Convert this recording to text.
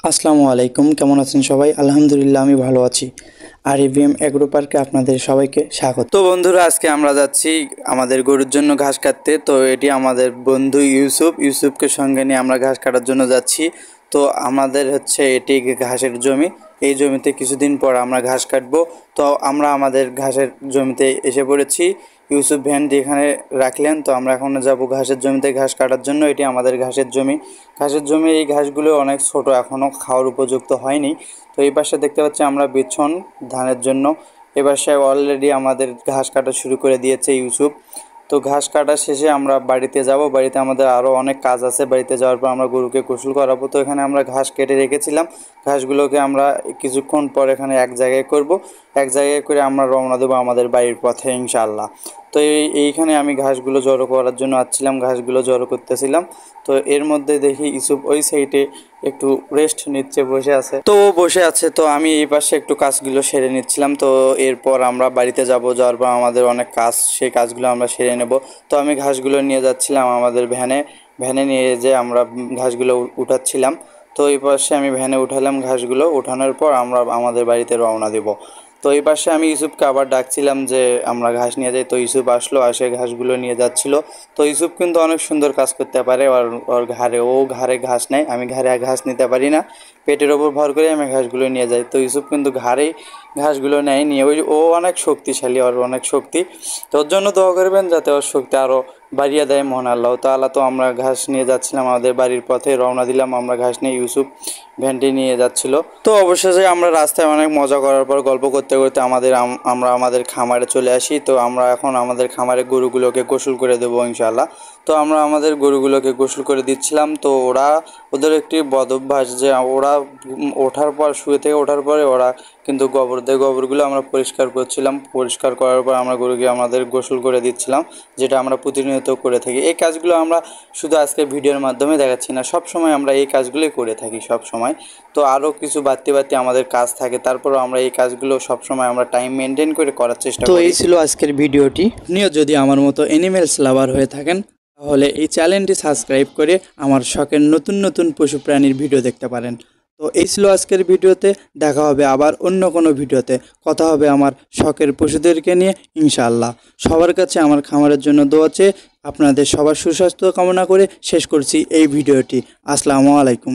আসসালামু আলাইকুম, কেমন আছেন সবাই? আলহামদুলিল্লাহ আমি ভালো আছি। আর এভিএম এগ্রো পার্কে আপনাদের সবাইকে স্বাগত। তো বন্ধুরা, আজকে আমরা যাচ্ছি আমাদের গরুর জন্য ঘাস কাটতে। তো এটি আমাদের বন্ধু ইউসুফকে সঙ্গে নিয়ে আমরা ঘাস কাটার জন্য যাচ্ছি। তো আমাদের এটি ঘাসের জমি। এই জমিতে কিছুদিন পর আমরা ঘাস কাটবো। তো আমরা আমাদের ঘাসের জমিতে এসে পড়েছি। ইউসুফ ভ্যানটি এখানে রাখলেন। তো আমরা এখন যাব ঘাসের জমিতে ঘাস কাটার জন্য। এটি আমাদের ঘাসের জমি। এই ঘাসগুলো অনেক ছোট, এখনও খাওয়ার উপযুক্ত হয়নি। তো এই পাশে দেখতে পাচ্ছি আমরা বিছন ধানের জন্য। এ পাশে অলরেডি আমাদের ঘাস কাটা শুরু করে দিয়েছে ইউসুফ। তো ঘাস কাটা শেষে আমরা বাড়িতে যাব। বাড়িতে আমাদের আরও অনেক কাজ আছে। বাড়িতে যাওয়ার পর আমরা গরুকে গোসল করাবো। তো এখানে আমরা ঘাস কেটে রেখেছিলাম। ঘাসগুলোকে আমরা কিছুক্ষণ পর এখানে এক জায়গায় করব। এক জায়গায় করে আমরা রওনা দেবো আমাদের বাড়ির পথে ইনশাআল্লাহ। তো এইখানে আমি ঘাসগুলো জড়ো করার জন্য আসছিলাম, ঘাসগুলো জড়ো করতেছিলাম। তো এর মধ্যে দেখি ইউসুফ ওই সাইডে একটু রেস্ট নিচ্ছে, বসে আছে। তো ও বসে আছে, তো আমি এই পাশে একটু কাজগুলো সেরে নিচ্ছিলাম। তো এরপর আমরা বাড়িতে যাওয়ার পর আমাদের অনেক কাজ, সেই কাজগুলো আমরা সেরে নেব। তো আমি ঘাসগুলো নিয়ে যাচ্ছিলাম আমাদের ভ্যানে নিয়ে যে আমরা ঘাসগুলো উঠাচ্ছিলাম। তো এই পাশে আমি ভ্যানে উঠালাম ঘাসগুলো। উঠানোর পর আমরা আমাদের বাড়িতে রওনা দেব। তো এই পাশে আমি ইউসুফকে আবার ডাকছিলাম যে আমরা ঘাস নিয়ে যাই। তো ইউসুফ আসলো, আসে ঘাসগুলো নিয়ে যাচ্ছিল। তো ইউসুফ কিন্তু অনেক সুন্দর কাজ করতে পারে। ওর ঘাড়ে ঘাস নেয়, আমি ঘাড়ে ঘাস নিতে পারি না। পেটের ওপর ভর করে আমি ঘাসগুলো নিয়ে যাই। তো ইউসুফ কিন্তু ঘাড়েই ঘাসগুলো নেয়, নিয়ে ও অনেক শক্তিশালী, ওর অনেক শক্তি। তো ওর জন্য দোয়া করবেন যাতে ওর শক্তি আরও বাড়িয়ে দেয় মহান আল্লাহ তাআলা। তো আমরা ঘাস নিয়ে যাচ্ছিলাম, আমাদের বাড়ির পথে রওনা দিলাম আমরা ঘাস নিয়ে। ইউসুফ ভ্যানটি নিয়ে যাচ্ছিল। তো অবশেষে আমরা রাস্তায় অনেক মজা করার পর গল্প করতে করতে আমরা আমাদের খামারে চলে আসি। তো আমরা এখন আমাদের খামারে গরুগুলোকে গোসল করে দেবো ইনশাআল্লাহ। তো আমরা আমাদের গরুগুলোকে গোসল করে দিচ্ছিলাম। তো ওদের একটি বদ অভ্যাস যে ওরা শুয়ে থেকে ওঠার পরে ওরা কিন্তু গোবর দেয়। গোবরগুলো আমরা পরিষ্কার করছিলাম। পরিষ্কার করার পর আমরা গরুকে আমাদের গোসল করে দিচ্ছিলাম, যেটা আমরা প্রতিনিয়ত করে থাকি। এই কাজগুলো আমরা শুধু আজকে ভিডিওর মাধ্যমে দেখাচ্ছি না, সব সময় আমরা এই কাজগুলোই করে থাকি সব সময়। তো আরও কিছু বাড়তি আমাদের কাজ থাকে, তারপরও আমরা এই কাজগুলো সব সময় আমরা টাইম মেনটেন করে করার চেষ্টা করি। তো এই ছিল আজকের ভিডিওটি। আপনিও যদি আমার মতো অ্যানিমেলস লাভার হয়ে থাকেন, তাহলে এই চ্যানেলটি সাবস্ক্রাইব করে আমার শখের নতুন নতুন পশু প্রাণীর ভিডিও দেখতে পারেন। তো এই ছিল আজকের ভিডিওতে। দেখা হবে আবার অন্য কোনো ভিডিওতে। কথা হবে আমার শখের পশুদেরকে নিয়ে ইনশাআল্লাহ। সবার কাছে আমার খামারের জন্য দোয়া চেয়ে আপনাদের সবার সুস্বাস্থ্য কামনা করে শেষ করছি এই ভিডিওটি। আসসালামু আলাইকুম।